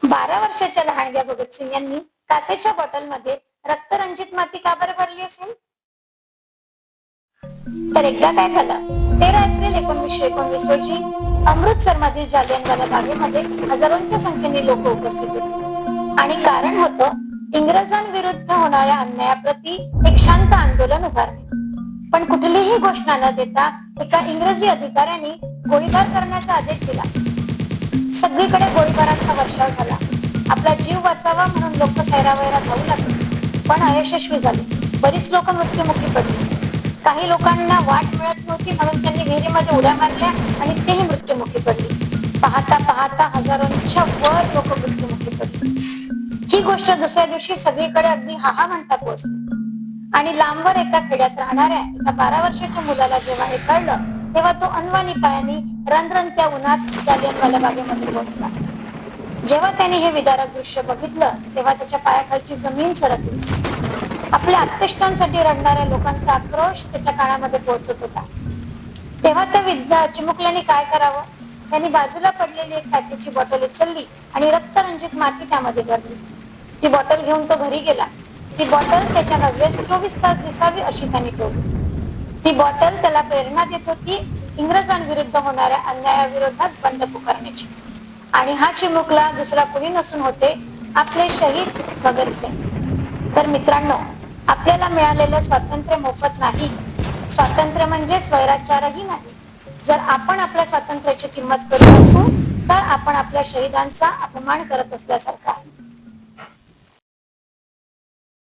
12 वर्षाच्या लहानग्या भगतसिंग यांनी काचेच्या बॉटलमध्ये रक्तरंजित माती का बरं भरली असेल? तर एकदा काय झालं, 13 एप्रिल 1919 रोजी अमृतसर मधील जालियनवाला बागेमध्ये हजारोंच्या संख्येने लोक उपस्थित होते आणि कारण होतं इंग्रजांविरुद्ध होणाऱ्या अन्यायाप्रती एक शांत आंदोलन उभारणे. पण कुठलीही घोषणा न देता एका इंग्रजी अधिकाऱ्याने गोळीबार करण्याचा आदेश दिला. सगळीकडे गोळीबारांचा वर्षाव झाला. आपला जीव वाचावा म्हणून लोक सैरावैरा धावू लागले, पण अयशस्वी झाले. बरीच लोक मृत्युमुखी पडली. काही लोकांना वाट मिळत नव्हती म्हणून त्यांनी विहिरीमध्ये उड्या मारल्या आणि तेही मृत्युमुखी पडले. पाहता पाहता हजारोंच्या वर लोक मृत्युमुखी पडली. ही गोष्ट दुसऱ्या दिवशी सगळीकडे अगदी हाहा म्हणता पोहोचली आणि लांबवर एका खेड्यात राहणाऱ्या एका 12 वर्षाच्या मुलाला जेव्हा हे कळलं, तेव्हा तो अनवाणी पायाने रणरणत्या उन्हात जालियनवाला बागेमध्ये पोहोचला. जेव्हा त्याने हे विदारक दृश्य बघितलं, तेव्हा त्याच्या पायाखालची जमीन सरकली. आपल्या आत्तेष्टांसाठी रडणाऱ्या लोकांचा आक्रोश त्याच्या कानामध्ये पोहोचत होता. तेव्हा त्या चिमुकल्याने काय करावं? त्यांनी बाजूला पडलेली एक काचेची बॉटल उचलली आणि रक्तरंजित माती त्यामध्ये भरली. ती बॉटल घेऊन तो घरी गेला. ती बॉटल त्याच्या नजरेस 24 तास दिसावी अशी त्यांनी ठेवली. ती बॉटल त्याला प्रेरणा देत होती इंग्रजांविरुद्ध होणाऱ्या अन्यायाविरोधात बंड पुकारण्याची. आणि हा चिमुकला दुसरा कुणी नसून होते आपले शहीद भगतसिंग. तर मित्रांनो, आपल्याला मिळालेलं स्वातंत्र्य मोफत नाही. स्वातंत्र्य म्हणजे स्वैराचारही नाही. जर आपण आपल्या स्वातंत्र्याची किंमत करीत असू तर आपण आपल्या शहीदांचा अपमान करत असल्यासारखा आहे.